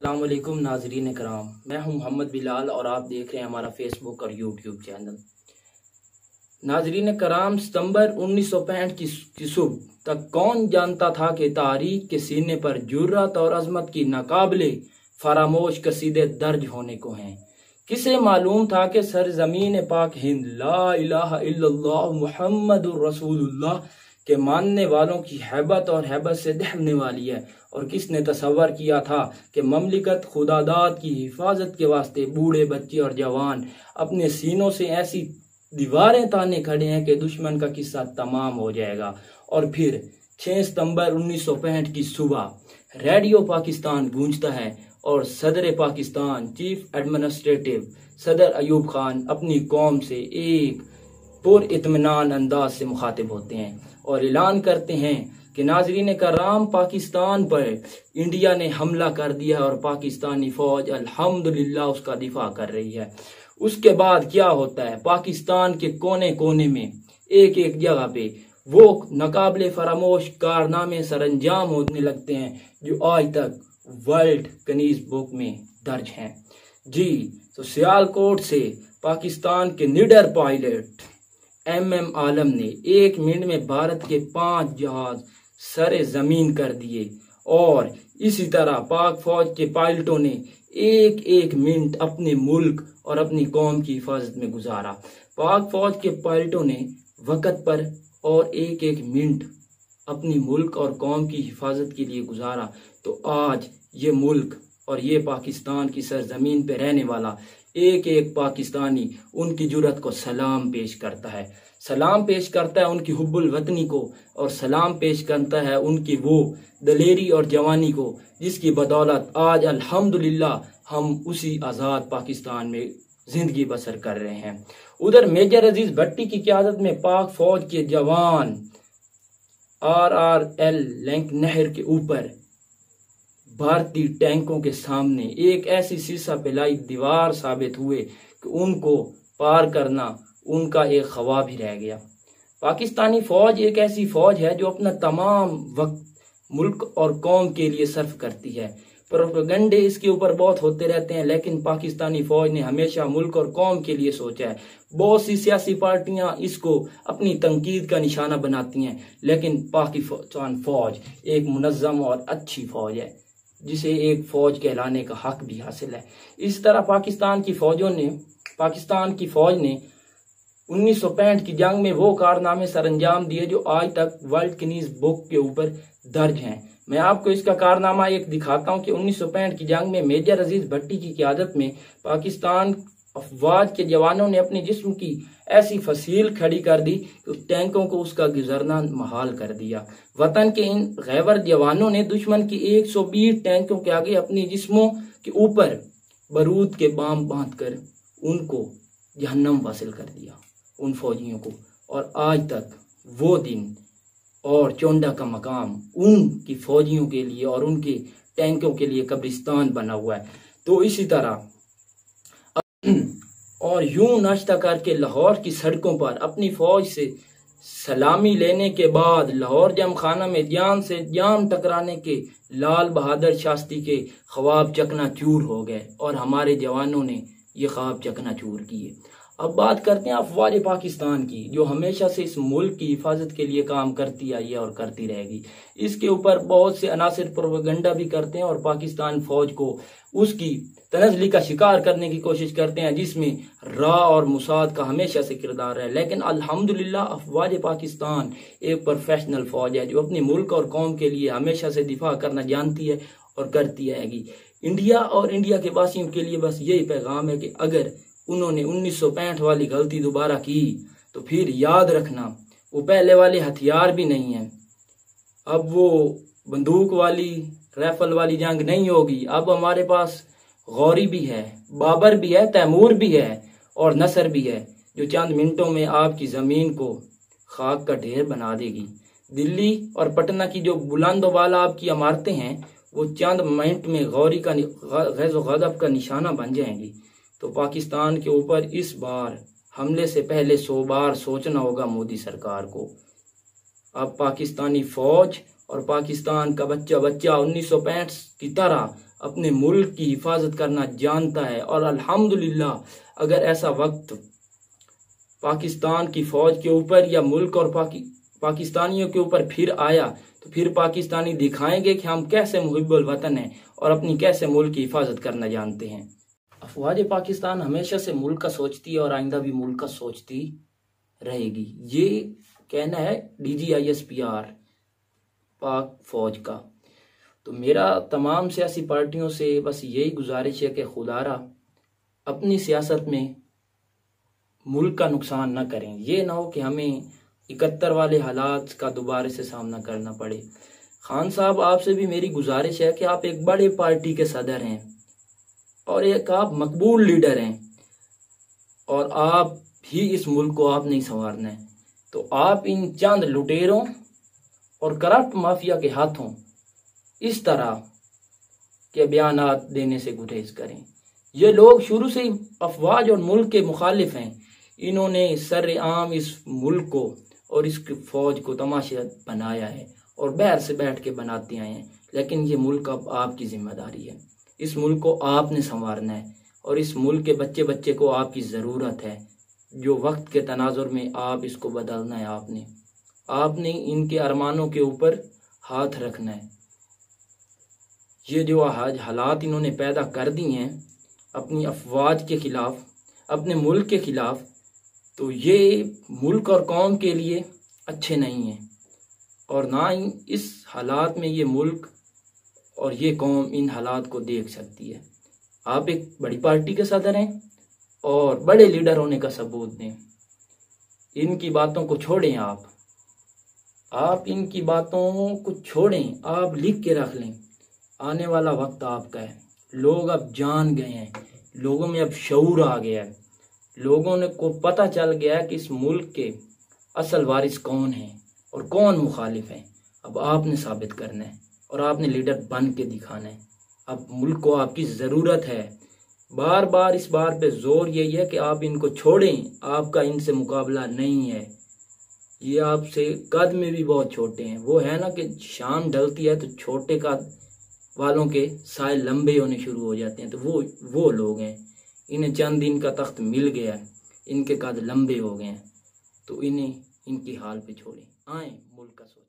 अस्सलाम वालेकुम नाजरीन कराम, मैं हूं मोहम्मद बिलाल और आप देख रहे हैं हमारा फेसबुक और यूट्यूब चैनल। नाजरीन कराम, सितंबर 1965 की सुबह तक कौन जानता था कि तारीख के सीने पर जुर्रत और अजमत की नाकाबिले फरामोश कसीदे दर्ज होने को हैं। किसे मालूम था कि सरजमीन पाक हिंद ला इलाहा इल्लल्लाह मुहम्मदुर रसूलुल्लाह के मानने वालों की हैबत और हैबत से दहलने वाली है। और किसने तसव्वुर किया था कि ममलिकत खुदादाद की हिफाजत के वास्ते बूढ़े बच्चे और जवान अपने सीनों से ऐसी दीवारें ताने खड़े हैं कि दुश्मन का किस्सा तमाम हो जाएगा। और फिर 6 सितंबर 1965 की सुबह रेडियो पाकिस्तान गूंजता है और सदर पाकिस्तान चीफ एडमिनिस्ट्रेटिव सदर अयूब खान अपनी कौम से एक पुरइत्मीनान अंदाज से मुखातिब होते हैं और ऐलान करते हैं कि नाजरीन कराम, पाकिस्तान पर इंडिया ने हमला कर दिया और पाकिस्तानी फौज अल्हम्दुलिल्लाह उसका दिफा कर रही है। उसके बाद क्या होता है, पाकिस्तान के कोने कोने में एक एक जगह पे वो नाकाबिले फरामोश कारनामे सरंजाम होने लगते हैं जो आज तक वर्ल्ड गिनीज बुक में दर्ज हैं। जी, तो सियालकोट से पाकिस्तान के निडर पायलट MM आलम ने 1 मिनट में भारत के 5 जहाज सरे जमीन कर दिए और इसी तरह पाक फौज के पायलटों ने एक एक मिनट अपने मुल्क और अपनी कौम की हिफाजत में गुजारा। पाक फौज के पायलटों ने वक्त पर और एक एक मिनट अपनी मुल्क और कौम की हिफाजत के लिए गुजारा। तो आज ये मुल्क और ये पाकिस्तान की सरजमीन पे रहने वाला एक एक पाकिस्तानी उनकी जुर्रत को सलाम पेश करता है, सलाम पेश करता है उनकी हुब्बुल वतनी को, और सलाम पेश करता है उनकी वो दलेरी और जवानी को जिसकी बदौलत आज अल्हम्दुलिल्लाह हम उसी आज़ाद पाकिस्तान में जिंदगी बसर कर रहे हैं। उधर मेजर अजीज भट्टी की क़यादत में पाक फौज के जवान RRL लिंक नहर के ऊपर भारतीय टैंकों के सामने एक ऐसी शीशा पिलाई दीवार साबित हुए कि उनको पार करना उनका एक ख्वाब ही रह गया। पाकिस्तानी फौज एक ऐसी फौज है जो अपना तमाम वक्त मुल्क और कौम के लिए सर्फ करती है। प्रोपेगेंडे इसके ऊपर बहुत होते रहते हैं, लेकिन पाकिस्तानी फौज ने हमेशा मुल्क और कौम के लिए सोचा है। बहुत सी सियासी पार्टियां इसको अपनी तंकीद का निशाना बनाती हैं, लेकिन पाकिस्तान फौज एक मुनज़्ज़म और अच्छी फौज है जिसे एक फौज कहलाने का हक भी हासिल है। इस तरह पाकिस्तान की फौज ने 1965 की जंग में वो कारनामे सरंजाम दिए जो आज तक वर्ल्ड गिनीज बुक के ऊपर दर्ज हैं। मैं आपको इसका कारनामा एक दिखाता हूं कि 1965 की जंग में मेजर अजीज भट्टी की क़यादत में पाकिस्तान अफवाज के जवानों ने अपने जिस्म की ऐसी फसील खड़ी कर दी कि टैंकों को उसका गुजरना महाल कर दिया। वतन के इन गैवर जवानों ने दुश्मन की 120 टैंकों के आगे अपने जिस्मों के ऊपर बारूद के बाम बांधकर उनको जहन्नम वासिल कर दिया, उन फौजियों को। और आज तक वो दिन और चोंडा का मकाम उनकी फौजियों के लिए और उनके टैंकों के लिए कब्रिस्तान बना हुआ है। तो इसी तरह और यूं नाश्ता करके लाहौर की सड़कों पर अपनी फौज से सलामी लेने के बाद लाहौर जम खाना में जान से जान टकराने के लाल बहादुर शास्त्री के ख्वाब चकनाचूर हो गए और हमारे जवानों ने ये ख्वाब चकनाचूर किए। अब बात करते हैं अफवाज पाकिस्तान की, जो हमेशा से इस मुल्क की हिफाजत के लिए काम करती आई है और करती रहेगी। इसके ऊपर बहुत से अनासिर प्रोपेगेंडा भी करते हैं और पाकिस्तान फौज को उसकी तनज़ली का शिकार करने की कोशिश करते हैं, जिसमें रा और मुसाद का हमेशा से किरदार है। लेकिन अल्हम्दुलिल्लाह अफवाज पाकिस्तान एक प्रोफेशनल फौज है जो अपने मुल्क और कौम के लिए हमेशा से दिफा करना जानती है और करती रहेगी। इंडिया और इंडिया के वासियों के लिए बस यही पैगाम है कि अगर उन्होंने 1965 वाली गलती दोबारा की तो फिर याद रखना वो पहले वाले हथियार भी नहीं है। अब वो बंदूक वाली राइफल वाली जंग नहीं होगी। अब हमारे पास गौरी भी है, बाबर भी है, तैमूर भी है और नसर भी है, जो चंद मिनटों में आपकी ज़मीन को खाक का ढेर बना देगी। दिल्ली और पटना की जो बुलंद वाला आपकी इमारतें हैं वो चंद मिनट में गौरी का गैज़ो गज़ब का निशाना बन जाएंगी। तो पाकिस्तान के ऊपर इस बार हमले से पहले 100 बार सोचना होगा मोदी सरकार को। अब पाकिस्तानी फौज और पाकिस्तान का बच्चा 1965 की तरह अपने मुल्क की हिफाजत करना जानता है। और अल्हम्दुलिल्लाह अगर ऐसा वक्त पाकिस्तान की फौज के ऊपर या मुल्क और पाकिस्तानियों के ऊपर फिर आया तो फिर पाकिस्तानी दिखाएंगे कि हम कैसे मुहिब्बुल वतन हैं और अपनी कैसे मुल्क की हिफाजत करना जानते हैं। अफवाज पाकिस्तान हमेशा से मुल्क का सोचती है और आइंदा भी मुल्क का सोचती रहेगी, ये कहना है DGISPR पाक फौज का। तो मेरा तमाम सियासी पार्टियों से बस यही गुजारिश है कि खुदारा अपनी सियासत में मुल्क का नुकसान न करें। ये ना हो कि हमें 71 वाले हालात का दोबारा से सामना करना पड़े। खान साहब आपसे भी मेरी गुजारिश है कि आप एक बड़े पार्टी के सदर हैं और एक आप मकबूल लीडर हैं और आप ही इस मुल्क को आप नहीं संवारना है, तो आप इन चंद लुटेरों और करप्ट माफिया के हाथों इस तरह के बयानात देने से गुरेज करें। ये लोग शुरू से ही अफवाज और मुल्क के मुखालिफ हैं। इन्होंने सरेआम इस मुल्क को और इस फौज को तमाशा बनाया है और बाहर से बैठ के बनाते आए हैं, लेकिन ये मुल्क अब आपकी जिम्मेदारी है। इस मुल्क को आपने संवारना है और इस मुल्क के बच्चे बच्चे को आपकी ज़रूरत है। जो वक्त के तनाजुर में आप इसको बदलना है, आपने इनके अरमानों के ऊपर हाथ रखना है। ये जो आज हालात इन्होंने पैदा कर दी हैं अपनी अफवाज के खिलाफ, अपने मुल्क के खिलाफ, तो ये मुल्क और कौम के लिए अच्छे नहीं हैं और ना ही इस हालात में ये मुल्क और ये कौम इन हालात को देख सकती है। आप एक बड़ी पार्टी के सदर हैं और बड़े लीडर होने का सबूत दें। इनकी बातों को छोड़ें, आप इनकी बातों को छोड़ें, आप लिख के रख लें। आने वाला वक्त आपका है। लोग अब जान गए हैं, लोगों में अब शऊर आ गया है, लोगों ने को पता चल गया है कि इस मुल्क के असल वारिस कौन है और कौन मुखालिफ है। अब आपने साबित करना है और आपने लीडर बन के दिखाना है। अब मुल्क को आपकी ज़रूरत है। बार बार इस बार पे जोर यही है कि आप इनको छोड़ें, आपका इनसे मुकाबला नहीं है। ये आपसे कद में भी बहुत छोटे हैं। वो है ना कि शाम ढलती है तो छोटे कद वालों के साए लंबे होने शुरू हो जाते हैं, तो वो लोग हैं। इन्हें चंद दिन का तख्त मिल गया है, इनके कद लंबे हो गए हैं, तो इन्हें इनकी हाल पे छोड़ें। आए मुल्क का सोच।